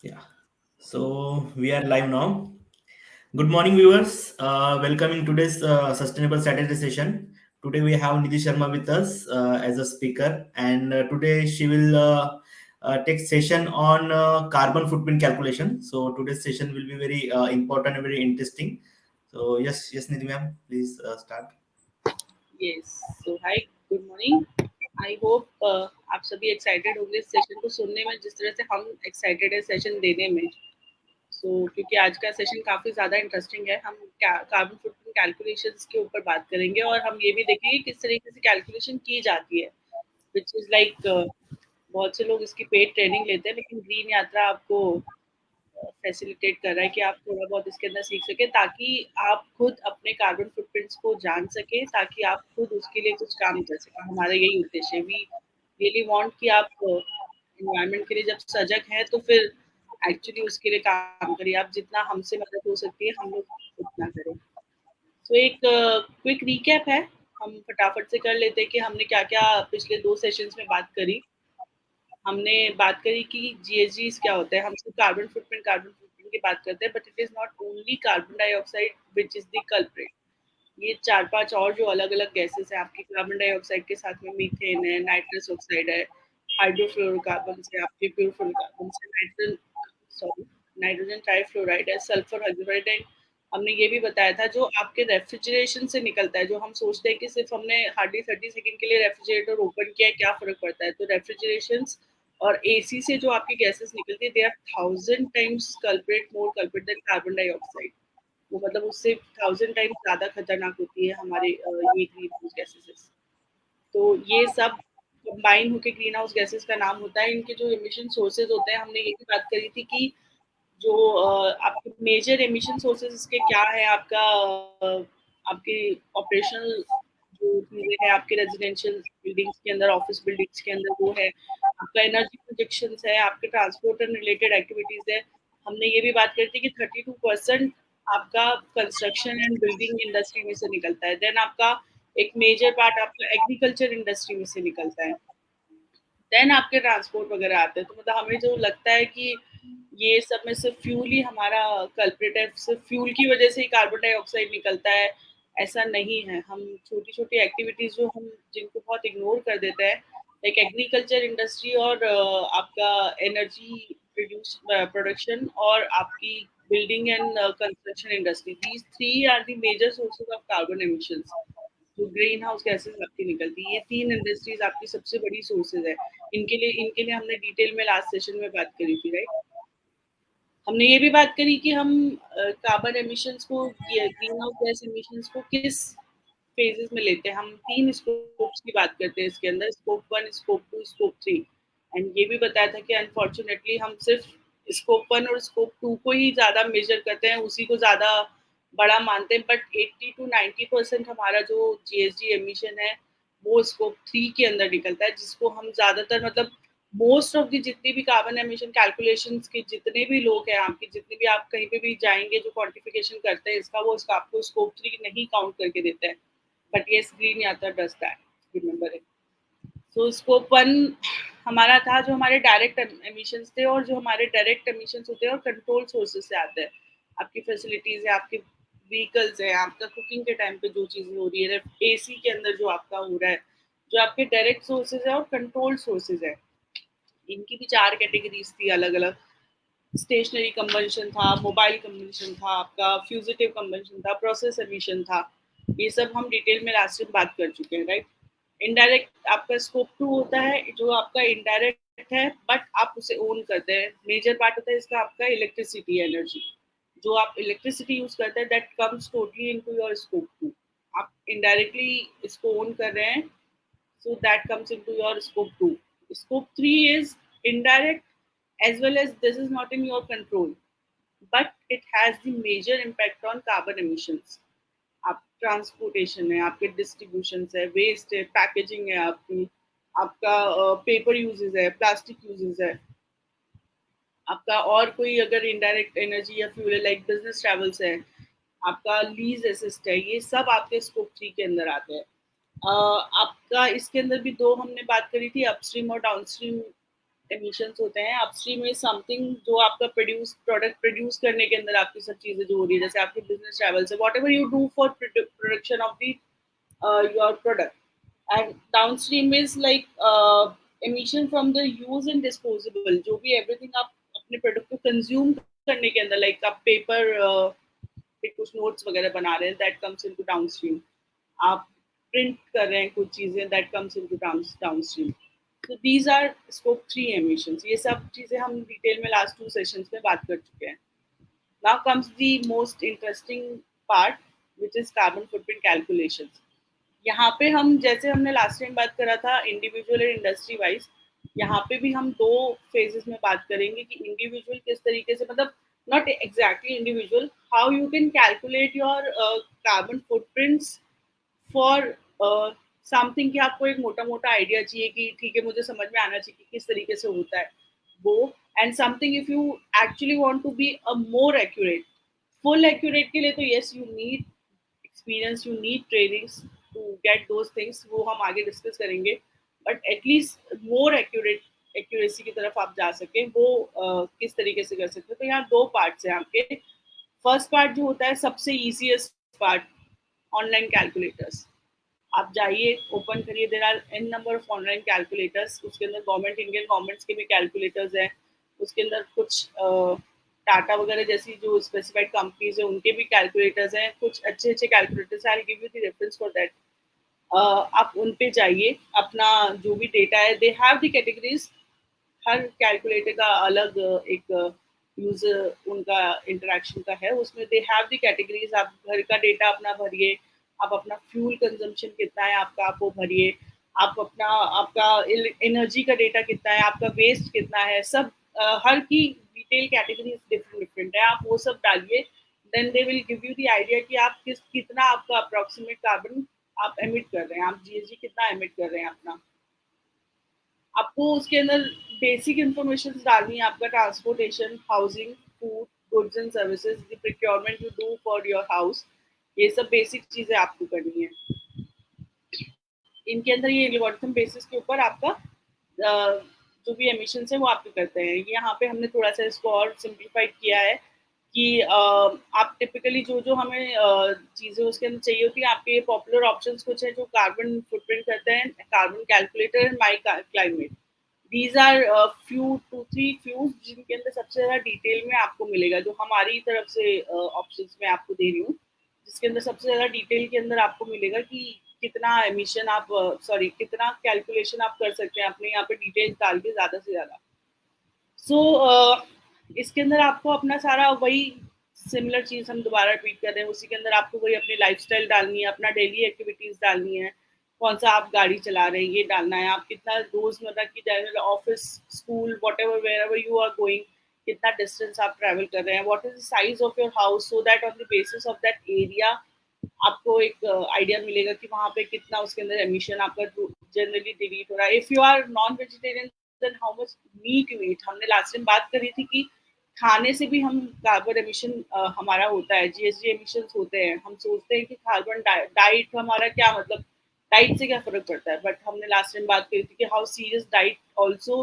Yeah. So we are live now. Good morning, viewers. Welcome in today's Sustainable Saturday session. Today we have Nidhi Sharma with us as a speaker, and today she will take session on carbon footprint calculation. So today's session will be very important and very interesting. So yes, Nidhi ma'am, please start. Yes so hi good morning I hope आप सभी excited होंगे इस session को सुनने में जिस तरह से हम एक्साइटेड है सेशन देने में क्योंकि आज का सेशन काफ़ी ज़्यादा इंटरेस्टिंग है। हम कार्बन फुटप्रिंट कैलकुलेशंस के ऊपर बात करेंगे और हम ये भी देखेंगे किस तरीके से कैलकुलेशन की जाती है विच इज़ लाइक बहुत से लोग इसकी पेड ट्रेनिंग लेते हैं, लेकिन ग्रीन यात्रा आपको फैसिलिटेट कर रहा है कि आप थोड़ा बहुत इसके अंदर सीख सकें ताकि आप खुद अपने कार्बन फुटप्रिंट्स को जान सकें, ताकि आप खुद उसके लिए कुछ काम कर सकें। हमारा यही उद्देश्य है। वी रियली वांट कि आप एनवायरनमेंट के लिए जब सजग हैं तो फिर एक्चुअली उसके लिए काम करिए। आप जितना हमसे मदद हो सकती है हम लोग उतना करें। तो एक क्विक रिकैप है, हम फटाफट से कर लेते हैं कि हमने क्या-क्या पिछले 2 सेशंस में बात करी। हमने बात करी कि जीएचजीस क्या होता है। हम सिर्फ कार्बन फुटप्रिंट की बात करते हैं, but it is not only carbon dioxide which is the culprit. ये 4-5 और जो अलग-अलग गैसेस हैं आपकी, कार्बन डाइऑक्साइड के साथ में मीथेन है, नाइट्रस ऑक्साइड है, हाइड्रोफ्लोरोकार्बन्स है, आपके फ्लोरोफ्लोरोकार्बन्स है, नाइट्रोजन ट्राइफ्लोराइड है, सल्फर हाइड्रोक्साइड है। हमने ये भी बताया था जो आपके रेफ्रिजरेशन से निकलता है, जो हम सोचते हैं कि सिर्फ हमने हार्डली 30 सेकंड के लिए रेफ्रिजरेटर ओपन किया है, क्या फ़र्क पड़ता है? तो रेफ्रिजरेशंस और एसी से जो आपकी गैसेस निकलती है, they are 1000 times more culprit than carbon dioxide. वो मतलब उससे 1000 टाइम्स ज़्यादा खतरनाक होती है हमारे ये ग्रीन हाउस गैसेस। तो ये सब कंबाइन होके ग्रीन हाउस गैसेस का नाम होता है। इनके जो एमिशन सोर्सेज होते हैं, हमने ये भी बात करी थी कि जो आपके मेजर एमिशन सोर्सेज इसके क्या है। आपका आपके ऑपरेशनल जो चीज़ें हैं आपके रेजिडेंशियल बिल्डिंग्स के अंदर, ऑफिस बिल्डिंग्स के अंदर, वो है आपका एनर्जी प्रोजेक्शंस है, आपके ट्रांसपोर्ट एंड रिलेटेड एक्टिविटीज़ है। हमने ये भी बात करी थी कि 32% आपका कंस्ट्रक्शन एंड बिल्डिंग इंडस्ट्री में से निकलता है। देन आपका एक मेजर पार्ट आपका एग्रीकल्चर इंडस्ट्री में से निकलता है। देन आपके ट्रांसपोर्ट वगैरह आते हैं। तो मतलब हमें जो लगता है कि ये सब में सिर्फ फ्यूल ही हमारा कल्प्रिट है, सिर्फ फ्यूल की वजह से ही कार्बन डाइऑक्साइड निकलता है, ऐसा नहीं है। हम छोटी-छोटी एक्टिविटीज़ जो हम जिनको बहुत इग्नोर कर देते हैं, लाइक एग्रीकल्चर इंडस्ट्री और आपका एनर्जी प्रोडक्शन और आपकी building and construction industry, these 3 are the major sources of carbon emissions. जो ग्रीन हाउस गैसेस आपकी निकलती है, ये 3 इंडस्ट्रीज आपकी सबसे बड़ी सोर्सेज है। इनके लिए हमने डिटेल में लास्ट सेशन में बात करी थी, राइट? हमने ये भी बात करी कि हम कार्बन एमिशंस को, ये ग्रीन हाउस गैस एमिशंस को किस फेजेस में लेते हैं। हम 3 स्कोप्स की बात करते हैं इसके अंदर, स्कोप 1, स्कोप 2, स्कोप 3। एंड ये भी बताया था कि अनफॉर्चुनेटली हम सिर्फ स्कोप 1 और स्कोप 2 को ही ज़्यादा मेजर करते हैं, उसी को ज़्यादा बड़ा मानते हैं। बट 80 टू 90% हमारा जो जीएचजी एमिशन है वो स्कोप 3 के अंदर निकलता है, जिसको हम ज़्यादातर मतलब मोस्ट ऑफ दी जितनी भी कार्बन एमिशन कैलकुलेशंस के जितने भी लोग हैं, आपके जितने भी, आप कहीं पे भी जाएंगे जो क्वांटिफिकेशन करते हैं इसका, वो इसका आपको स्कोप 3 नहीं काउंट करके देते हैं। बट येस, ग्रीन यात्रा does that, remember it. So scope 1 हमारा था जो हमारे डायरेक्ट एमिशंस थे, और जो हमारे डायरेक्ट एमिशंस होते हैं और कंट्रोल सोर्सेज से आते हैं। आपकी फैसिलिटीज है, आपके व्हीकल्स है, आपका कुकिंग के टाइम पे जो चीज़ें हो रही है, एसी के अंदर जो आपका हो रहा है, जो आपके डायरेक्ट सोर्सेज है और कंट्रोल सोर्सेज है। इनकी भी 4 कैटेगरीज थी अलग अलग। स्टेशनरी कंबंशन था, मोबाइल कंबंशन था, आपका फ्यूजिटिव कंबंशन था, प्रोसेस एमिशन था। ये सब हम डिटेल में लास्ट टाइम बात कर चुके हैं, राइट? इनडायरेक्ट आपका स्कोप 2 होता है, जो आपका इनडायरेक्ट है बट आप उसे ओन करते हैं। मेजर पार्ट होता है इसका आपका इलेक्ट्रिसिटी एनर्जी, जो आप इलेक्ट्रिसिटी यूज करते हैं, that comes totally into your scope 2। आप इनडायरेक्टली इसको ओन कर रहे हैं, so that comes into your scope 2. Scope 3 is indirect, as well as this is not in your control, but it has the major impact on carbon emissions. आप transportation है, आपके distribution है, waste है, packaging है, आपकी आपका paper uses है, plastic uses है, आपका और कोई अगर इनडायरेक्ट एनर्जी या फ्यूल है, लाइक बिजनेस ट्रैवल्स है, आपका लीज असिस्ट है, ये सब आपके स्कोप 3 के अंदर आते हैं। आपका इसके अंदर भी 2 हमने बात करी थी, अपस्ट्रीम और डाउनस्ट्रीम एमिशंस होते हैं। अपस्ट्रीम इज समथिंग जो आपका प्रोडक्ट प्रोड्यूस करने के अंदर आपकी सब चीजें जो हो रही है, जैसे आपकी बिजनेस ट्रैवल से what ever you do for production of the your product. And downstream is like emission from the use and disposable, जो भी एवरीथिंग आप अपने प्रोडक्ट को कंज्यूम करने के अंदर, लाइक आप पेपर पे कुछ नोट्स वगैरह बना रहे हैं, दैट कम्स इनटू डाउनस्ट्रीम। आप प्रिंट कर रहे हैं कुछ चीजें, दैट कम्स इनटू डाउनस्ट्रीम। तो दीज आर स्कोप 3 एमिशंस। ये सब चीजें हम डिटेल में लास्ट 2 सेशंस में बात कर चुके हैं। Now comes the most interesting part, which is carbon footprint calculations. यहाँ पे हम, जैसे हमने लास्ट टाइम बात करा था इंडिविजुअल और इंडस्ट्री वाइज, यहाँ पे भी हम 2 फेजेस में बात करेंगे कि इंडिविजुअल किस तरीके से, मतलब not exactly individual, how you can calculate your carbon footprints for something, कि आपको एक मोटा मोटा आइडिया चाहिए कि ठीक है मुझे समझ में आना चाहिए कि किस तरीके से होता है वो। And something if you actually want to be a more accurate, full accurate के लिए तो yes you need experience, you need trainings to get those things, वो हम आगे डिस्कस करेंगे। But at least more accurate accuracy की तरफ आप जा सके, वो किस तरीके से कर सकते हो। तो यहाँ 2 पार्ट्स हैं आपके। फर्स्ट पार्ट जो होता है सबसे ईजीएस्ट पार्ट, ऑनलाइन कैलकुलेटर्स। आप जाइए, ओपन करिए, there are an number of online calculators. उसके अंदर गवर्नमेंट, इंडियन गवर्नमेंट्स के भी कैलकुलेटर्स हैं। उसके अंदर कुछ टाटा वगैरह जैसी जो स्पेसिफाइड कंपनीज है उनके भी कैलकुलेटर्स हैं। कुछ अच्छे अच्छे calculators, I will give you the reference for that. आप उन पे जाइए, अपना जो भी डेटा है, they have the categories. Her calculator का अलग एक यूजर उनका इंटरेक्शन का है, उसमें दे हैव द कैटेगरीज। आप घर का डेटा अपना भरिए, आप अपना फ्यूल कंजम्पशन कितना है आपका, आप वो भरिए। आप अपना, आपका एनर्जी का डेटा कितना है, आपका वेस्ट कितना है, सब हर की डिटेल कैटेगरीज डिफरेंट डिफरेंट है, आप वो सब डालिए। Then they will give you the idea कि आप कितना आपका अप्रोक्सीमेट कार्बन आप एमिट कर रहे हैं, आप जीएसजी कितना एमिट कर रहे हैं अपना। आपको उसके अंदर बेसिक इंफॉर्मेशन डालनी है, आपका transportation, housing, food, goods and services, the procurement you do for your house, ये सब बेसिक चीजें आपको करनी है। इनके अंदर ये एल्गोरिथम बेसिस के ऊपर आपका जो भी एमिशन है वो आपके करते हैं। यहाँ पे हमने थोड़ा सा इसको और सिंप्लीफाइड किया है कि आप टिपिकली जो जो हमें चीज़ें उसके अंदर चाहिए होती है, आपके ये पॉपुलर ऑप्शंस कुछ है जो कार्बन फुटप्रिंट करते हैं, carbon calculator and my climate. These are few 2-3 फ्यूज जिनके अंदर सबसे ज़्यादा डिटेल में आपको मिलेगा, जो हमारी तरफ से ऑप्शंस मैं आपको दे रही हूँ, जिसके अंदर सबसे ज़्यादा डिटेल के अंदर आपको मिलेगा कि कितना एमिशन आप, सॉरी कितना कैलकुलेशन आप कर सकते हैं अपने यहाँ पे डिटेल्स डाल के ज़्यादा से ज़्यादा। सो इसके अंदर आपको अपना सारा वही सिमिलर चीज़ हम दोबारा रिपीट कर रहे हैं, उसी के अंदर आपको वही अपनी लाइफस्टाइल डालनी है, अपना डेली एक्टिविटीज़ डालनी है, कौन सा आप गाड़ी चला रहे हैं ये डालना है, आप कितना रोज़मर्रा की general office, school, whatever wherever you are going, कितना डिस्टेंस आप ट्रैवल कर रहे हैं, what is the size of your house, so that on the basis of that area आपको एक आइडिया मिलेगा कि वहाँ पे कितना उसके अंदर एमिशन आपका जनरली डिलीट हो रहा है। If you are non vegetarian then how much meat you eat. हमने लास्ट टाइम बात करी थी कि खाने से भी हम कार्बन एमिशन हमारा होता है, जीएसजी एमिशन होते हैं। हम सोचते हैं कि कार्बन डाइट हमारा क्या मतलब, डाइट से क्या फर्क पड़ता है, बट हमने लास्ट टाइम बात करी थी कि how serious diet also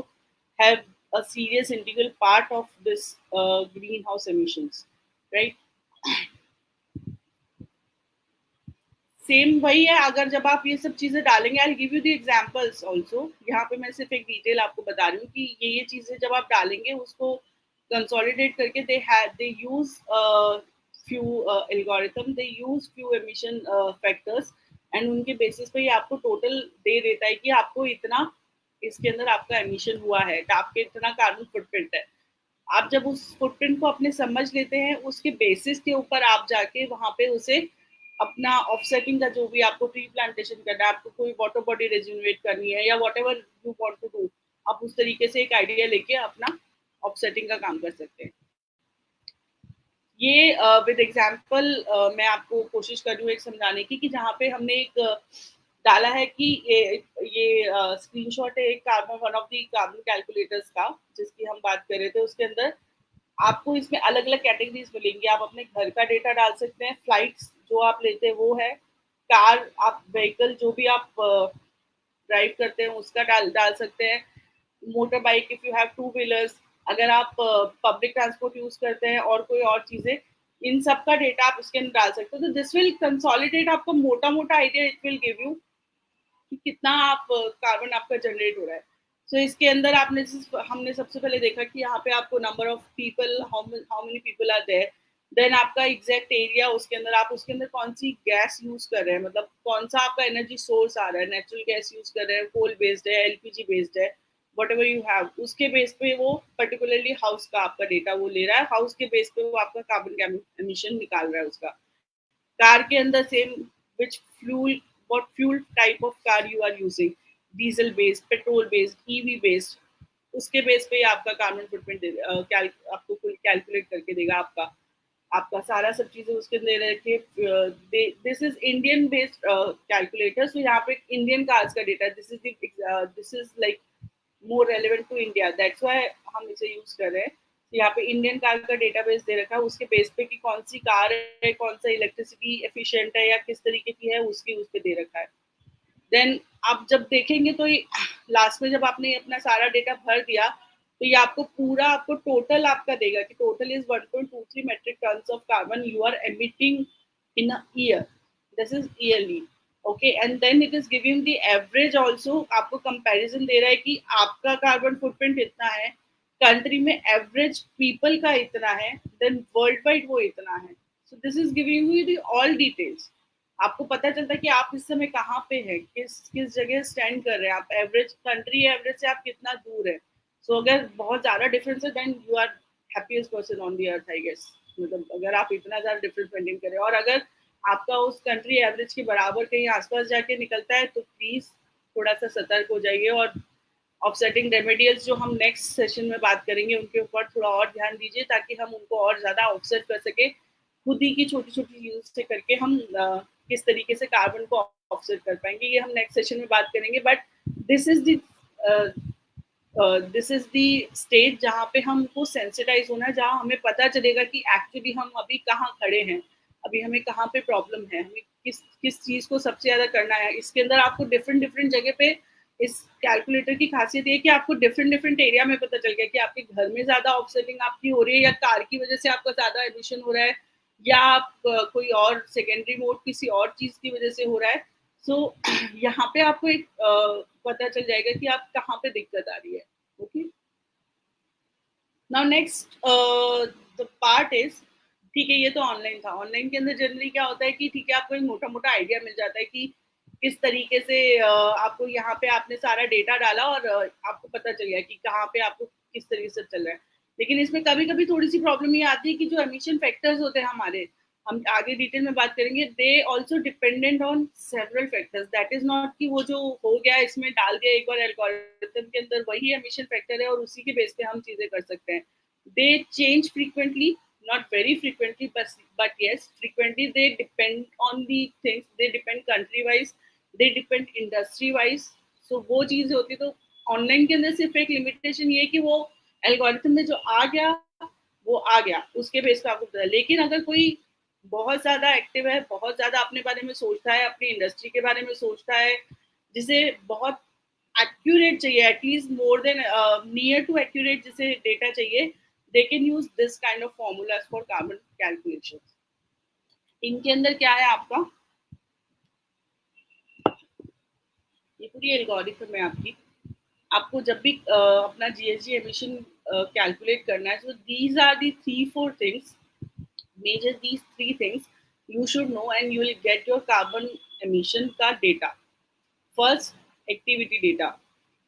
have a serious integral part of this greenhouse emissions, right? Same वही है, अगर जब आप ये सब चीजें डालेंगे, I give you the examples also. यहाँ पे मैं सिर्फ एक डिटेल आपको बता रही हूँ कि ये चीजें जब आप डालेंगे उसको कंसोलिडेट करके, they use few algorithm, they use few emission factors, and उनके बेसिस पे ये आपको टोटल दे देता है कि आपको इतना इसके अंदर आपका एमिशन हुआ है, आपके इतना कार्बन फुटप्रिंट है। आप जब उस फुटप्रिंट को अपने समझ लेते हैं, उसके बेसिस के ऊपर आप जाके वहां पे उसे अपना ऑफसेटिंग का, जो भी आपको ट्री प्लांटेशन करना है, आपको कोई वाटर बॉडी रेजिनरेट करनी है या whatever you want to do, आप उस तरीके से एक आइडिया लेके अपना ऑफसेटिंग का काम कर सकते हैं। ये विद एग्जांपल मैं आपको कोशिश कर रही हूँ एक समझाने की, कि जहाँ पे हमने एक डाला है कि ये स्क्रीनशॉट है एक carbon, one of the carbon calculators का जिसकी हम बात कर रहे थे। उसके अंदर आपको इसमें अलग अलग कैटेगरीज मिलेंगी। आप अपने घर का डेटा डाल सकते हैं, फ्लाइट्स जो आप लेते हैं वो है, कार, आप व्हीकल जो भी आप ड्राइव करते हैं उसका डाल डाल सकते हैं, motor bike, if you have two wheelers, अगर आप पब्लिक ट्रांसपोर्ट यूज करते हैं और कोई और चीजें, इन सब का डेटा आप उसके अंदर डाल सकते हो. तो दिस विल कंसोलिडेट आपको मोटा मोटा idea, it will give you कि कितना आप कार्बन आपका जनरेट हो रहा है. सो इसके अंदर हमने सबसे पहले देखा कि यहाँ पे आपको number of people, how many people are there, then आपका एग्जैक्ट एरिया, उसके अंदर आप उसके अंदर कौन सी गैस यूज कर रहे हैं, मतलब कौन सा आपका एनर्जी सोर्स आ रहा है, नेचुरल गैस यूज कर रहे हैं, कोल बेस्ड है, एलपीजी बेस्ड है, वट एवर यू हैव, उसके बेस पे वो पर्टिकुलरली हाउस का आपका डेटा वो ले रहा है, हाउस के बेस पे वो आपका कार्बन एमिशन निकाल रहा है उसका. कार के अंदर same, which fuel, what fuel type of car you are using, diesel based, petrol based, EV based, उसके बेस पे आपका कार्बन फुटप्रिंट आपको कैलकुलेट करके देगा. आपका आपका सारा सब चीजें उसके अंदर रखे. This is Indian based calculator. So यहाँ पे इंडियन कार्स का data, this is like more relevant to India, that's why हम इसे यूज कर रहे हैं. यहाँ पे इंडियन कार का डेटाबेस दे रखा है, उसके बेस पे कि कौन सी कार है, कौन सा इलेक्ट्रिसिटी एफिशिएंट है या किस तरीके की है, उसके उस पे दे रखा है. देन आप जब देखेंगे तो लास्ट में जब आपने अपना सारा डेटा भर दिया तो ये आपको पूरा आपको टोटल आपका देगा कि total is 1.23 metric tons of carbon you are emitting in a year. This is yearly. Okay, and then it is giving the average also. आपको कंपैरिजन दे रहा है कि आपका कार्बन फुटप्रिंट इतना है, कंट्री में एवरेज पीपल का इतना है, देन वर्ल्ड वाइड वो इतना है. So this is giving you the all details. आपको पता चलता है कि आप इस समय कहाँ पे हैं, किस किस जगह स्टैंड कर रहे हैं आप, एवरेज कंट्री एवरेज से आप कितना दूर है. सो अगर बहुत ज्यादा डिफरेंस है then you are happiest person on the earth, I guess. मतलब अगर आप इतना ज्यादा डिफरेंस मेंटेन करें, और अगर आपका उस कंट्री एवरेज के बराबर कहीं आसपास जाके निकलता है तो प्लीज थोड़ा सा सतर्क हो जाइए. और ऑफसेटिंग रेमेडियल्स जो हम नेक्स्ट सेशन में बात करेंगे उनके ऊपर थोड़ा और ध्यान दीजिए ताकि हम उनको और ज्यादा ऑफसेट कर सके. खुद ही की छोटी छोटी चीजों से करके हम किस तरीके से कार्बन को ऑफसेट कर पाएंगे, ये हम नेक्स्ट सेशन में बात करेंगे. But this is this is the stage जहाँ पे हमको सेंसिटाइज होना है, जहाँ हमें पता चलेगा कि एक्चुअली हम अभी कहाँ खड़े हैं, अभी हमें कहाँ पे प्रॉब्लम है, हमें किस किस चीज को सबसे ज्यादा करना है. इसके अंदर आपको डिफरेंट डिफरेंट जगह पे, इस कैलकुलेटर की खासियत ये कि आपको डिफरेंट डिफरेंट एरिया में पता चल गया कि आपके घर में ज्यादा ऑफसेटिंग आपकी हो रही है, या कार की वजह से आपका ज्यादा एमिशन हो रहा है, या आप कोई और सेकेंडरी मोड किसी और चीज की वजह से हो रहा है. सो यहाँ पे आपको एक पता चल जाएगा कि आप कहाँ पे दिक्कत आ रही है. Okay, now next the part is, ठीक है ये तो ऑनलाइन था. ऑनलाइन के अंदर जनरली क्या होता है कि ठीक है आपको एक मोटा मोटा आइडिया मिल जाता है कि किस तरीके से आपको यहाँ पे आपने सारा डेटा डाला और आपको पता चल गया कि कहाँ पे आपको किस तरीके से चल रहा है. लेकिन इसमें कभी कभी थोड़ी सी प्रॉब्लम ये आती है कि जो एमिशन फैक्टर्स होते हैं हमारे, हम आगे डिटेल में बात करेंगे, they also dependent on several factors. That is not कि वो जो हो गया इसमें डाल दिया एक बार एल्गोरिथम के अंदर वही एमिशन फैक्टर है और उसी के बेस पे हम चीजें कर सकते हैं. दे change frequently, not very frequently, but yes frequently. They depend on the things, they depend country wise, they depend industry wise. So वो चीज होती. तो ऑनलाइन के अंदर सिर्फ एक लिमिटेशन ये कि वो एल्गोरिथम में जो आ गया वो आ गया, उसके बेस पे आपको पता है. लेकिन अगर कोई बहुत ज्यादा एक्टिव है, बहुत ज्यादा अपने बारे में सोचता है, अपनी इंडस्ट्री के बारे में सोचता है, जिसे बहुत एक्यूरेट चाहिए, at least more than near to accurate जिसे डेटा चाहिए, they can use this kind of formulas for carbon calculation. इनके अंदर क्या है आपका, ये पूरी एल्गोरिथम है आपकी. आपको जब भी अपना जीएसजी एमिशन कैलकुलेट करना है, so these are the 3-4 things, major these 3 things you should know and you will get your carbon emission का data. First, activity data.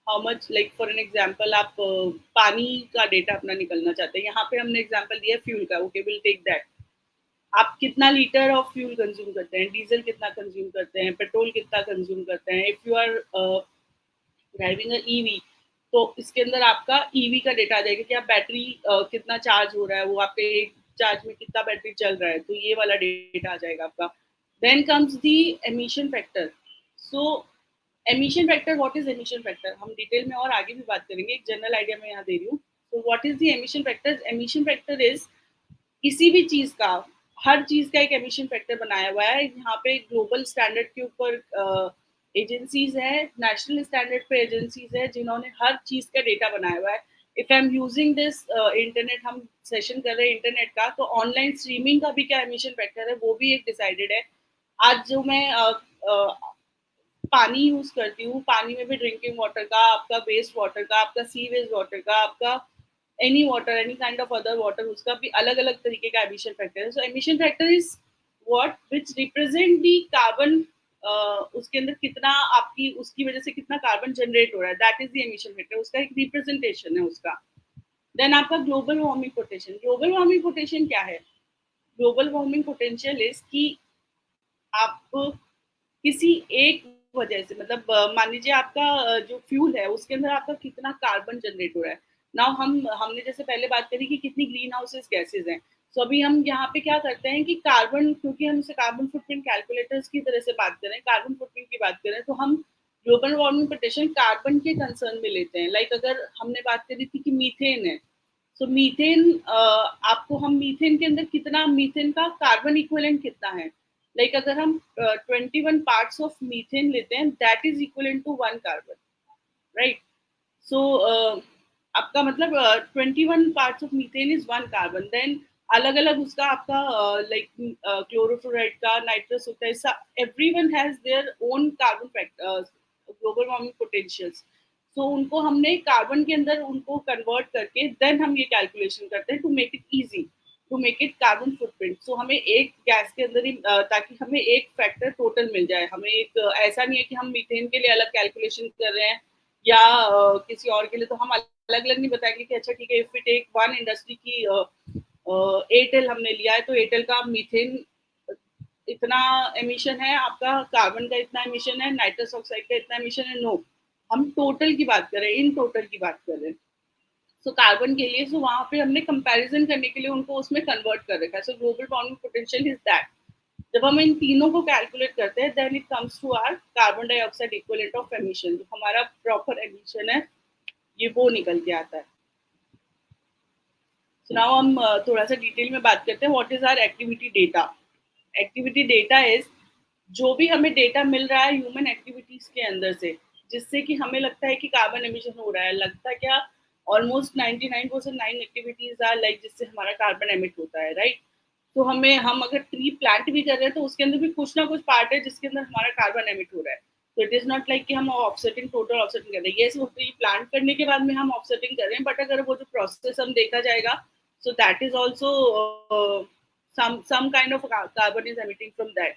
How much, like for an example, आप पानी का data अपना निकलना चाहते हैं. यहाँ पे हमने एग्जांपल दिया फ्यूल का. Okay, will take that. आप कितना लीटर ऑफ फ्यूल कंज्यूम करते हैं, डीजल कितना कंज्यूम करते हैं, पेट्रोल कितना कंज्यूम करते हैं. If you are driving a EV तो इसके अंदर आपका ईवी का डेटा आ जाएगा कि आप बैटरी कितना चार्ज हो रहा है, वो आपके एक चार्ज में कितना बैटरी चल रहा है, तो ये वाला डेटा आ जाएगा आपका. Then comes the emission factor. So emission factor, what is emission factor, हम डिटेल में और आगे भी बात करेंगे, एक जनरल आइडिया मैं यहाँ दे रही हूँ. तो what is the emission factor. Emission factor is किसी भी चीज का, हर चीज का एक एमिशन फैक्टर बनाया हुआ है. यहाँ पे ग्लोबल स्टैंडर्ड के ऊपर एजेंसीज है, नेशनल स्टैंडर्ड पे एजेंसीज है जिन्होंने हर चीज का डेटा बनाया हुआ है. If I am using this internet, हम सेशन कर रहे हैं इंटरनेट का, तो ऑनलाइन स्ट्रीमिंग का भी क्या एमिशन फैक्टर है वो भी एक डिसाइडेड है. आज जो मैं पानी यूज करती हूँ, पानी में भी ड्रिंकिंग वाटर का, आपका वेस्ट वाटर का, आपका सी वेस्ट वाटर का, आपका any water, any kind of other water, उसका भी अलग अलग तरीके का एमिशन फैक्टर है. So emission factor is what which represent the carbon, उसके अंदर कितना आपकी उसकी वजह से कितना कार्बन जनरेट हो रहा है, that is the emission factor, उसका एक रिप्रेजेंटेशन है उसका. देन आपका global warming potential. Global warming potential क्या है? ग्लोबल वार्मिंग पोटेंशियल इज कि आप किसी एक वजह से, मतलब मान लीजिए आपका जो फ्यूल है उसके अंदर आपका कितना कार्बन जनरेट हो रहा है. नाउ हमने जैसे पहले बात करी कि कितनी ग्रीन हाउसेस गैसेज हैं. सो अभी हम यहाँ पे क्या करते हैं कि कार्बन, क्योंकि हम इसे कार्बन फुटप्रिंट कैलकुलेटर्स की तरह से बात करें, कार्बन फुटप्रिंट की बात करें, तो हम ग्लोबल वार्मिंग पोटेंशियल कार्बन के कंसर्न में लेते हैं. लाइक अगर हमने बात करी थी कि मीथेन है, सो मीथेन, आपको हम मीथेन के अंदर कितना, मीथेन का कार्बन इक्विवेलेंट कितना है. लाइक अगर हम 21 पार्ट्स ऑफ मीथेन लेते हैं, that is equivalent to 1 carbon, right. So आपका मतलब 21 parts of methane is 1 carbon. Then अलग अलग उसका आपका लाइक क्लोरोफ्लोराइड का, नाइट्रस होता है, everyone has their own carbon factor, global warming potentials. So उनको हमने कार्बन के अंदर उनको कन्वर्ट करके देन हम ये कैलकुलेशन करते हैं to make it easy, to make it carbon footprint. So हमें एक गैस के अंदर ही ताकि हमें एक फैक्टर टोटल मिल जाए. हमें एक ऐसा नहीं है कि हम मीथेन के लिए अलग कैलकुलेशन कर रहे हैं या किसी और के लिए, तो हम अलग अलग नहीं बताएंगे कि अच्छा ठीक है, if we take one industry की एयरटेल हमने लिया है, तो एयरटेल का मीथेन इतना एमिशन है, आपका कार्बन का इतना एमिशन है, नाइट्रस ऑक्साइड का इतना एमिशन है. नो, हम टोटल की बात कर रहे हैं, इन टोटल की बात कर रहे हैं. सो कार्बन के लिए, सो वहां पे हमने कंपैरिजन करने के लिए उनको उसमें कन्वर्ट कर रखा है. So global warming potential is that. जब हम इन तीनों को कैलकुलेट करते हैं, then it comes to our carbon dioxide equivalent of emission. जो हमारा प्रॉपर एमिशन है, ये वो निकल के आता है. सो नाउ हम थोड़ा सा डिटेल में बात करते हैं. What is our activity data? Activity data is जो भी हमें डेटा मिल रहा है ह्यूमन एक्टिविटीज के अंदर से, जिससे कि हमें लगता है कि कार्बन एमिशन हो रहा है. लगता क्या, ऑलमोस्ट 99% एक्टिविटीज आर लाइक जिससे हमारा कार्बन एमिट होता है, राइट. तो हम अगर ट्री प्लांट भी कर रहे हैं, तो उसके अंदर भी कुछ ना कुछ पार्ट है जिसके अंदर हमारा कार्बन एमिट हो रहा है. तो इट इज नॉट लाइक कि हम ऑफसेटिंग, टोटल ऑफसेटिंग कर रहे हैं. ये वो ट्री प्लांट करने के बाद में हम ऑफसेटिंग कर रहे हैं, बट अगर वो जो प्रोसेस हम देखा जाएगा, so that is also some kind of carbon is emitting from that.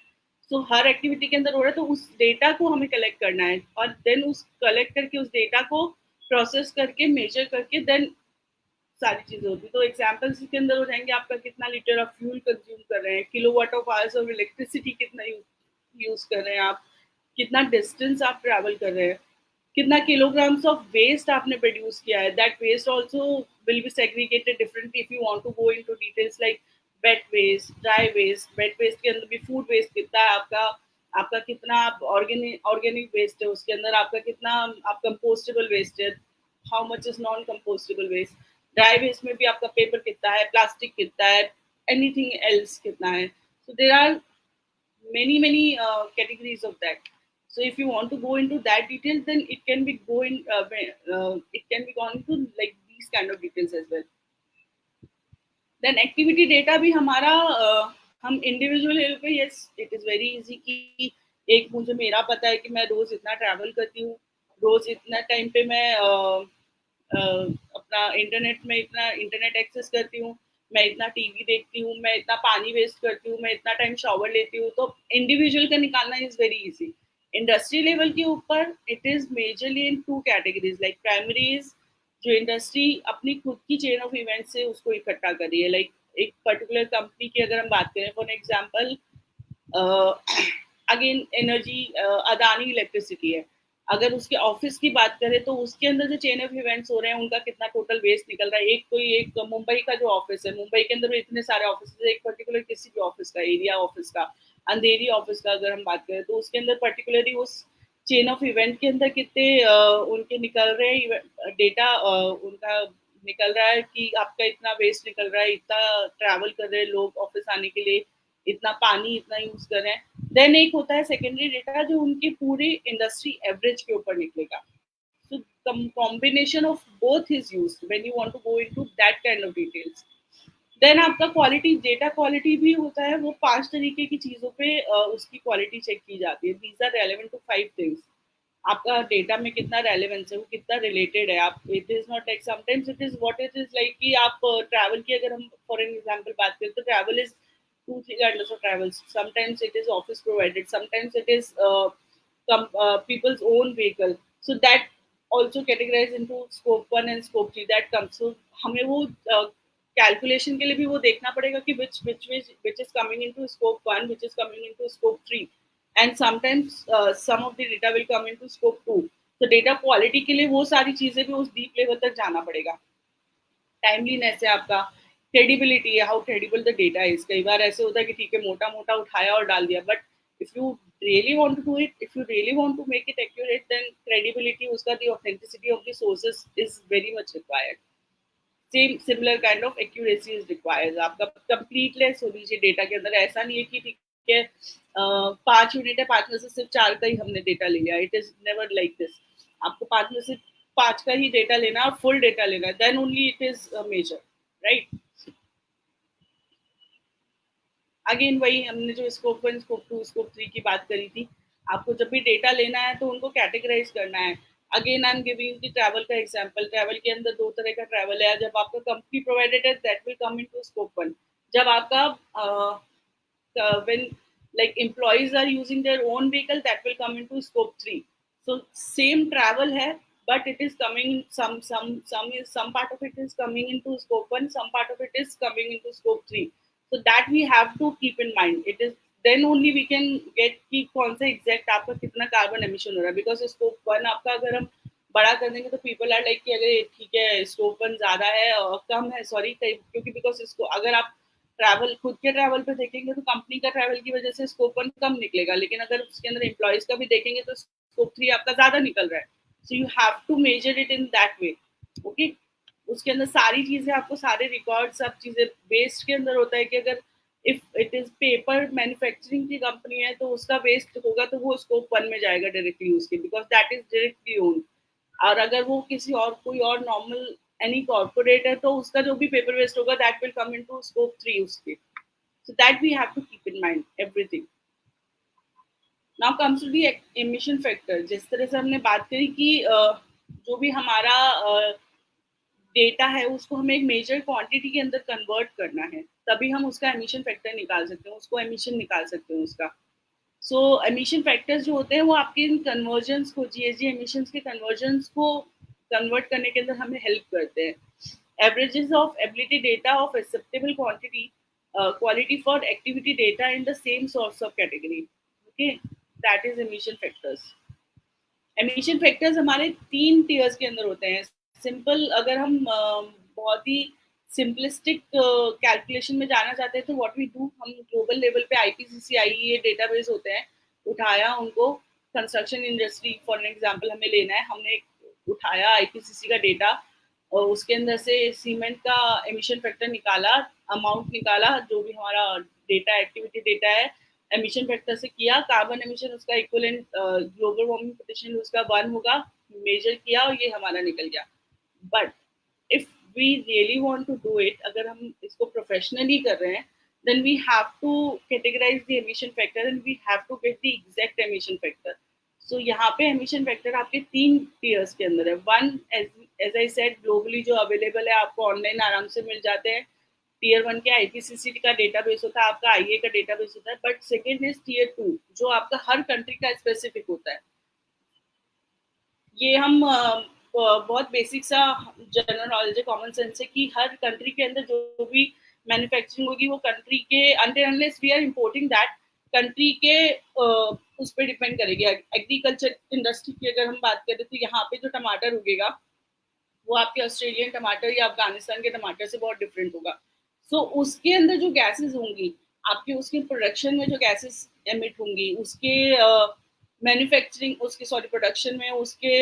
So her activity के अंदर हो रहा है, तो उस डेटा को हमें कलेक्ट करना है, और देन उस कलेक्ट करके उस डेटा को प्रोसेस करके मेजर करके देन सारी चीजें होती है. तो एग्जाम्पल्स के अंदर हो जाएंगे आपका कितना लीटर ऑफ फ्यूल कंज्यूम कर रहे हैं, kilowatt of hours of electricity कितना यूज कर रहे हैं आप, कितना डिस्टेंस आप ट्रैवल कर रहे हैं, कितना किलोग्राम्स ऑफ वेस्ट आपने प्रोड्यूस किया है. That waste also will be segregated differently if you want to go into details like wet waste, dry waste. Wet waste के अंदर भी फूड वेस्ट कितना है आपका, आपका कितना आप ऑर्गेनिक वेस्ट है, उसके अंदर आपका कितना आप कंपोस्टेबल वेस्ट है, how much is non compostable waste. Dry waste में भी आपका पेपर कितना है, प्लास्टिक कितना है, एनीथिंग एल्स कितना है. So there are many categories of that. So if you want to go into that details, then it can be it can be gone into like these kind of details as well. Then activity data भी हमारा हम individual level पे, yes it is very easy कि एक मुझे मेरा पता है कि मैं रोज इतना ट्रैवल करती हूँ, रोज इतना टाइम पे मैं अपना इंटरनेट में इतना इंटरनेट एक्सेस करती हूँ, मैं इतना टीवी देखती हूँ, मैं इतना पानी वेस्ट करती हूँ, मैं इतना टाइम शॉवर लेती हूँ. तो इंडिविजुअल का निकालना is very easy. Industry level के ऊपर it is majorly in 2 categories. Like primaries, जो इंडस्ट्री अपनी खुद की चेन ऑफ इवेंट से उसको इकट्ठा कर रही है. लाइक एक पर्टिकुलर कंपनी की अगर हम बात करें, for example again energy, Adani electricity है, अगर उसके ऑफिस की बात करें तो उसके अंदर जो चेन ऑफ इवेंट्स हो रहे हैं, उनका कितना टोटल वेस्ट निकल रहा है. एक मुंबई का जो ऑफिस है, मुंबई के अंदर इतने सारे ऑफिस है, एक पर्टिकुलर किसी भी ऑफिस का, एरिया ऑफिस का, अंधेरी ऑफिस का अगर हम बात करें, तो उसके अंदर पर्टिकुलरली उस चेन ऑफ इवेंट के अंदर कितने उनके निकल रहे हैं डेटा, उनका निकल रहा है कि आपका इतना वेस्ट निकल रहा है, इतना ट्रैवल कर रहे हैं लोग ऑफिस आने के लिए, इतना पानी इतना यूज कर रहे हैं. देन एक होता है सेकेंडरी डेटा जो उनकी पूरी इंडस्ट्री एवरेज के ऊपर निकलेगा. So the combination of both is used when you want to go into that kind of details. Then आपका क्वालिटी डेटा क्वालिटी भी होता है, वो 5 तरीके की चीज़ों पे उसकी क्वालिटी चेक की जाती है. These are relevant to 5 things. आपका डेटा में कितना रेलेवेंस है, वो कितना रिलेटेड है. आप it is not like sometimes it is what it is like कि आप ट्रैवल की अगर हम फॉर एन एग्जांपल बात करें तो travel is 2-3 kinds of travels. Sometimes it is office provided, sometimes it is people's own vehicle. So that also categorized into scope 1 and scope 3 that comes. So हमें वो calculation के लिए भी वो देखना पड़ेगा कि which is coming into scope 1, which is coming into scope 3, and sometimes some of the data will come into scope 2. तो डेटा क्वालिटी के लिए वो सारी चीजें भी उस डीप लेवल तक जाना पड़ेगा. टाइमलीनेस है आपका, क्रेडिबिलिटी है, how credible the data is. कई बार ऐसे होता है कि ठीक है मोटा मोटा उठाया और डाल दिया, but if you really want to do it, if you really want to make it accurate, then credibility uska, the authenticity of the sources is very much required. Same similar kind of accuracy is required. आपका completeness होनी चाहिए data के अंदर. ऐसा नहीं है कि ठीक है 5 यूनिट है, 5 में से सिर्फ 4 का ही हमने डेटा ले लिया. It is never like this. आपको 5 में से 5 का ही डेटा लेना है, फुल डेटा लेना है, then only it is measure, right. Again वही हमने जो स्कोप 1, स्कोप 2, स्कोप 3 की बात करी थी. आपको जब भी डेटा लेना है तो उनको कैटेगराइज करना है. Again I am giving the travel का एग्जांपल. ट्रैवल के अंदर 2 तरह का ट्रैवल है. जब आपका कंपनी प्रोवाइडेड है that will come into scope 1. जब आपका when like employees are using their own vehicle, that will come into scope 3. So same travel hai, but it is coming some part of it is coming into scope 1, some part of it is coming into scope 3. So that we have to keep in mind. It is then only we can get कि कौन सा exact आपका कितना carbon emission हो रहा है. Because scope 1 आपका अगर हम बड़ा कर देंगे तो पीपल आर लाइक कि अगर ठीक है स्कोप 1 ज्यादा है और कम है, सॉरी, क्योंकि बिकॉज इसको अगर आप ट्रैवल खुद के ट्रैवल पे देखेंगे तो कंपनी का ट्रैवल की वजह से स्कोप 1 कम निकलेगा, लेकिन अगर उसके अंदर एम्प्लॉयज का भी देखेंगे तो स्कोप 3 आपका ज्यादा निकल रहा है. So you have to measure it in that way. Okay, उसके अंदर सारी चीजें आपको सारे रिकॉर्ड सब चीजें वेस्ट के अंदर होता है कि अगर if it is paper manufacturing की कंपनी है तो उसका वेस्ट होगा तो वो स्कोप 1 में जाएगा डायरेक्टली उसके, because that is directly own. और अगर वो किसी और कोई और नॉर्मल एनी कॉर्पोरेट है तो उसका जो भी पेपर वेस्ट होगा that will come into scope 3 उसके. So that we have to keep in mind everything. Now comes to the emission factor. जिस तरह से हमने बात करी कि जो भी हमारा डेटा है उसको हमें एक मेजर क्वांटिटी के अंदर कन्वर्ट करना है, तभी हम उसका एमिशन फैक्टर निकाल सकते हैं, उसको एमिशन निकाल सकते हैं उसका. सो एमिशन फैक्टर्स जो होते हैं वो आपके इन कन्वर्जन्स को, जीएसजी एमिशंस के कन्वर्जन्स को कन्वर्ट करने के अंदर हमें हेल्प करते हैं. Averages of ability data of acceptable quantity quality for activity data in the same source of category. Okay, that is emission factors. Emission factors हमारे 3 टीयर्स के अंदर होते हैं. सिंपल अगर हम बहुत ही सिंपलिस्टिक कैलकुलेशन में जाना चाहते हैं तो व्हाट वी डू, हम ग्लोबल लेवल पे आईपीसीसी आईईए डेटाबेस होते हैं, उठाया उनको. कंस्ट्रक्शन इंडस्ट्री फॉर एग्जांपल हमें लेना है, हमने उठाया आईपीसीसी का डेटा और उसके अंदर से सीमेंट का एमिशन फैक्टर निकाला, अमाउंट निकाला, जो भी हमारा डेटा एक्टिविटी डेटा है एमिशन फैक्टर से किया. कार्बन एमिशन उसका इक्विवेलेंट ग्लोबल वार्मिंग पोटेंशियल उसका 1 होगा, मेजर किया और ये हमारा निकल गया. But if we really want to do it, अगर हम इसको प्रोफेशनली कर रहे हैं then we have to categorize the emission factor and we have to get the exact emission factor. So यहाँ पे emission factor आपके 3 tiers के अंदर है. One, as I said, globally जो available है आपको ऑनलाइन आराम से मिल जाते हैं. टीयर 1 के आईपीसीसी का डेटाबेस होता है, आपका आईए का डेटाबेस होता है. बट सेकेंड इज टीयर 2 जो आपका हर कंट्री का स्पेसिफिक होता है. ये हम बहुत बेसिक सा जनरल नॉलेज है, कॉमन सेंस है कि हर कंट्री के अंदर जो भी मैन्युफैक्चरिंग होगी वो कंट्री के until we are importing that country के उस पर डिपेंड करेगी. एग्रीकल्चर इंडस्ट्री की अगर हम बात करें तो यहाँ पे जो टमाटर उगेगा वो आपके ऑस्ट्रेलियन टमाटर या अफगानिस्तान के टमाटर से बहुत डिफरेंट होगा. सो उसके अंदर जो गैसेस होंगी आपके, उसके प्रोडक्शन में जो गैसेस एमिट होंगी, उसके मैन्युफैक्चरिंग उसके प्रोडक्शन में, उसके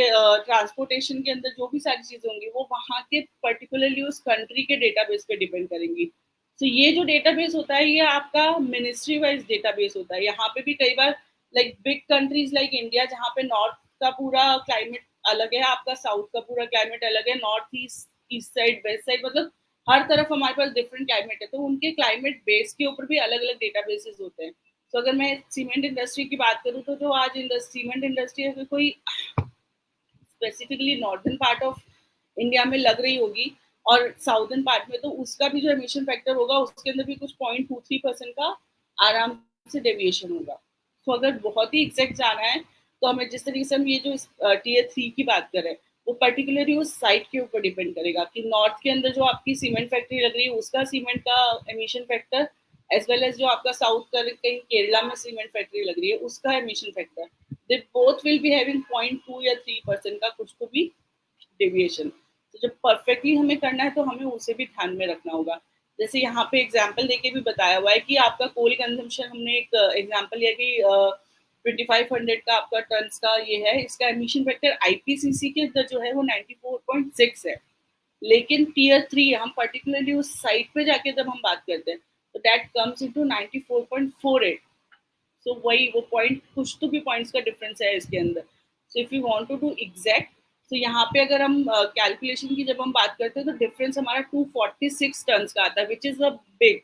ट्रांसपोर्टेशन के अंदर जो भी सारी चीजें होंगी वो वहाँ के पर्टिकुलरली उस कंट्री के डेटाबेस पे डिपेंड करेंगी. So ये जो डेटाबेस होता है ये आपका मिनिस्ट्री वाइज डेटाबेस होता है. यहाँ पे भी कई बार like big countries like India जहाँ पे नॉर्थ का पूरा क्लाइमेट अलग है, आपका साउथ का पूरा क्लाइमेट अलग है, north east, east side, west side, मतलब हर तरफ हमारे पास डिफरेंट क्लाइमेट है, तो उनके क्लाइमेट बेस के ऊपर भी अलग अलग डेटाबेसेस होते हैं. तो अगर मैं सीमेंट इंडस्ट्री की बात करूँ तो जो आज सीमेंट इंडस्ट्री अगर कोई specifically northern part of India में लग रही होगी और साउदर्न पार्ट में, तो उसका भी जो एमिशन फैक्टर होगा उसके अंदर भी कुछ 0.23% का आराम से डेविएशन होगा. तो अगर बहुत ही एग्जैक्ट जाना है तो हमें जिस तरीके से हम ये जो टीयर 3 की बात करें वो पर्टिकुलरली उस साइट के ऊपर डिपेंड करेगा कि नॉर्थ के अंदर जो आपकी सीमेंट फैक्ट्री लग रही है उसका सीमेंट का emission factor, as well as जो आपका साउथ का कहीं केरला में सीमेंट फैक्ट्री लग रही है उसका emission factor, they both will be having 0.2 या 3% का कुछ तो भी डेविएशन. तो जब परफेक्टली हमें करना है तो हमें उसे भी ध्यान में रखना होगा. जैसे यहाँ पे एग्जांपल देके भी बताया हुआ है कि आपका कोल कंजम्पशन, हमने एक एग्जांपल लिया कि 2500 का आपका टन्स का ये है, इसका एमिशन फैक्टर आईपीसीसी के अंदर जो है वो 94.6 है, लेकिन टीयर 3 हम पर्टिकुलरली उस साइट पे जाके जब हम बात करते हैं तो दैट कम्स इनटू 94.48. सो वही वो पॉइंट, कुछ तो भी पॉइंट्स का डिफरेंस है इसके अंदर. So if you want to do exact, तो यहाँ पे अगर हम कैलकुलेशन की जब हम बात करते हैं तो डिफरेंस हमारा 246 टन का आता है, which is a big,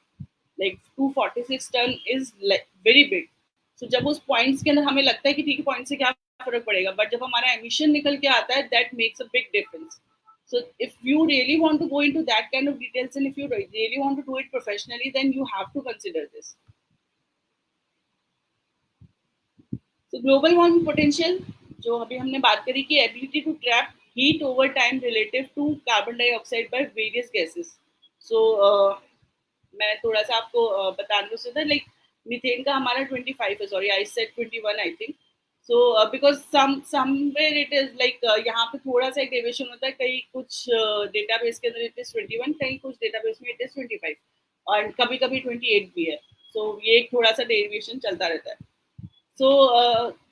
like 246 ton is very big. So जब उस पॉइंट्स के अंदर हमें लगता है कि ठीक है पॉइंट से क्या फर्क पड़ेगा, बट जब हमारा एमिशन निकल के आता है that makes a big difference. So if you really want to go into that kind of details and if you really want to do it professionally, then you have to consider this. तो global warming potential जो अभी हमने बात करी कि ability to trap heat over time relative to carbon dioxide by various gases. So मैं थोड़ा सा आपको बताने से था, लाइक मीथेन का हमारा 25 है, sorry I said 21 I think. So because somewhere it is like यहाँ पे थोड़ा सा एक डेविएशन होता है, कहीं कुछ डेटाबेस के अंदर इट इज 21, कहीं कुछ डेटाबेस में इट इज 25 और कभी कभी 28 भी है. सो ये एक थोड़ा सा डेविएशन चलता रहता है. सो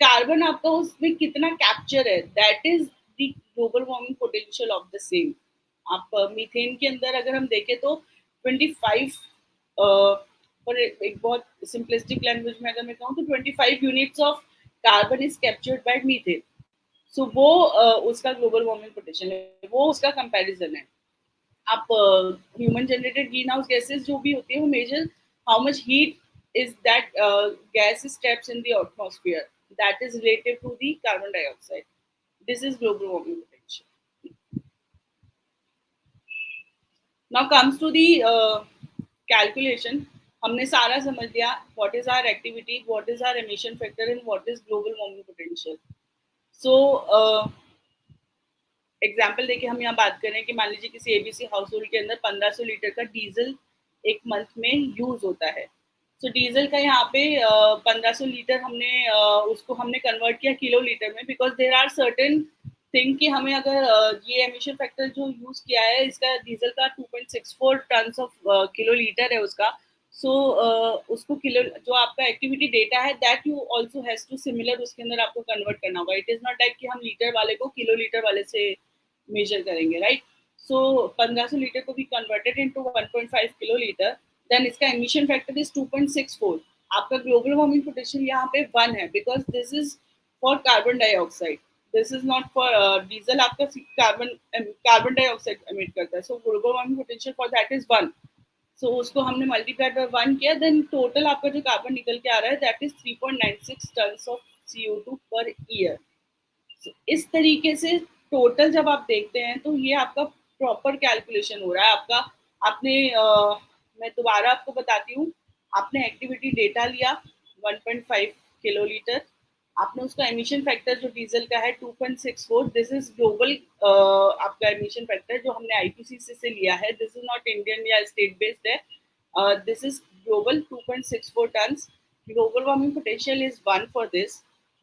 कार्बन आपका उसमें कितना कैप्चर है, that is the global warming potential of the same. आप मीथेन के अंदर अगर हम देखें तो 25 और एक बहुत सिंपलिस्टिक लैंग्वेज में अगर मैं कहूँ तो 25 units of carbon is captured by methane. So वो उसका ग्लोबल वार्मिंग पोटेंशियल है, वो उसका कंपैरिजन है. आप human generated green house gases जो भी होती है वो major how much heat is that gas traps in the atmosphere that is related to the carbon dioxide. This is global warming potential. Now comes to the calculation. हमने सारा समझ लिया what is our activity, what is our emission factor and what is global warming potential. So example देके हम यहाँ बात करें कि मान लीजिए किसी एबीसी हाउस होल्ड के अंदर 1500 लीटर का डीजल एक मंथ में यूज होता है. सो डीजल का यहाँ पे 1500 लीटर हमने उसको हमने कन्वर्ट किया किलो लीटर में, because there are certain thing कि हमें अगर ये एमिशन फैक्टर जो यूज किया है इसका डीजल का 2.64 टन ऑफ किलो लीटर है उसका. सो उसको किलो जो आपका एक्टिविटी डेटा है that you also has to similar उसके अंदर आपको कन्वर्ट करना होगा. इट इज नॉट लाइक कि हम लीटर वाले को किलो लीटर वाले से मेजर करेंगे, राइट. सो 1500 लीटर को भी converted into 1.5 kilo litre, then इसका एमिशन फैक्टर इज 2.64. आपका ग्लोबल वार्मिंग पोटेंशियल यहाँ पे 1 है, because this is for carbon dioxide, this is not for diesel. आपका कार्बन डाइऑक्साइड एमिट करता है, so global warming potential for that is 1. सो उसको हमने मल्टीप्लाई बाय 1 किया, देन टोटल आपका जो कार्बन निकल के आ रहा है that is 3.96 ton of CO2 per year. इस तरीके से टोटल जब आप देखते हैं तो ये आपका प्रॉपर कैलकुलेशन हो रहा है आपका. आपने मैं दोबारा आपको बताती हूँ, आपने एक्टिविटी डेटा लिया 1.5 किलो लीटर, आपने उसका एमिशन फैक्टर जो डीजल का है 2.64, दिस इज ग्लोबल आपका एमिशन फैक्टर जो हमने आईपीसीसी से लिया है, दिस इज नॉट इंडियन या स्टेट बेस्ड है, this is global 2.64 tonne. Global warming potential is 1 for this.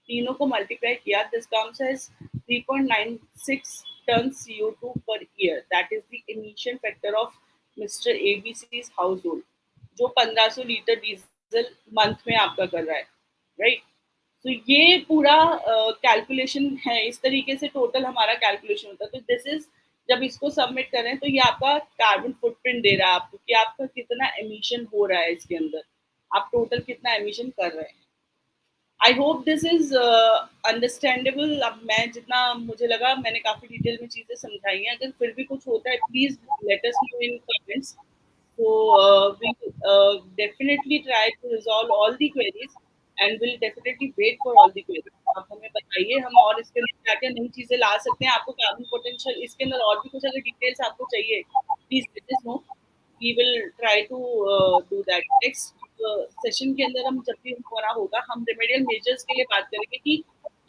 तीनों को मल्टीप्लाई किया, this comes as 3.96 tonne CO2 per year. That is the emission factor of Mr. ABC's household, जो 1500 litre diesel month में आपका कर रहा है, राइट. तो ये पूरा कैलकुलेशन है, इस तरीके से टोटल हमारा कैलकुलेशन होता है. तो दिस इज जब इसको सबमिट करें तो ये आपका कार्बन फुटप्रिंट दे रहा है आपको कि आपका कितना एमिशन हो रहा है इसके अंदर, आप टोटल कितना एमिशन कर रहे हैं। I hope this is understandable. अब मैं जितना मुझे लगा मैंने काफी डिटेल में चीजें समझाई हैं, अगर फिर भी कुछ होता है please let us no in comments. So we definitely try to resolve all the queries and will definitely wait for all the queries. आप हमें बताइए हम और इसके अंदर क्या क्या नई चीजें ला सकते हैं। आपको कार्बन पोटेंशियल इसके अंदर और भी कुछ अगर डिटेल्स आपको चाहिए please let us know, we will try to do that. Next session के अंदर हम जब भी हमारा होगा हम रेमेडियल मेजर्स के लिए बात करेंगे कि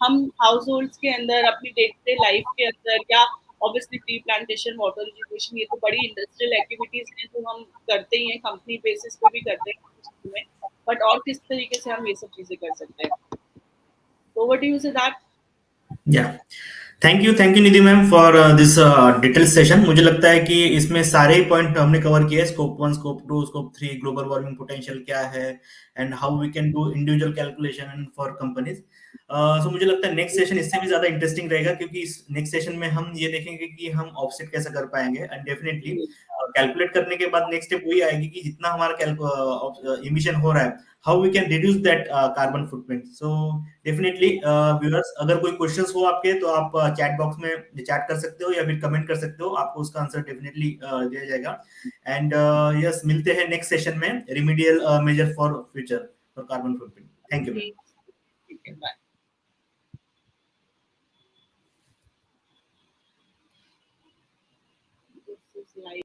हम हाउस होल्ड्स के अंदर अपनी डे टू डे लाइफ के अंदर या obviously tree plantation, water reservation, ये तो बड़ी इंडस्ट्रियल एक्टिविटीज हैं जो हम करते ही हैं, कंपनी बेसिस पे भी करते हैं, बट और किस तरीके से हम ये सब चीजें कर सकते हैं। Over to you Siddharth. या thank you Nidhi ma'am for this detail session. मुझे लगता है कि इसमें सारे ही पॉइंट हमने कवर किए, scope 1, scope 2, scope 3, global warming potential क्या है and how we can do individual calculation for companies. So मुझे लगता है नेक्स्ट सेशन इससे भी ज्यादा इंटरेस्टिंग रहेगा, क्योंकि इस नेक्स्ट सेशन में हम ये देखेंगे कि हम ऑफसेट कैसे कर पाएंगे एंड डेफिनेटली कैलकुलेट करने के बाद नेक्स्ट स्टेप वही आएगी कि जितना हमारा इमिशन हो रहा है, how we can reduce that carbon footprint. So definitely viewers, अगर कोई क्वेश्चंस हो आपके तो आप चैट बॉक्स में चैट कर सकते हो या फिर कमेंट कर सकते हो, आपको उसका आंसर डेफिनेटली दिया जाएगा। एंड यस, मिलते हैं नेक्स्ट सेशन में, remedial measure for future for carbon footprint. Thank you.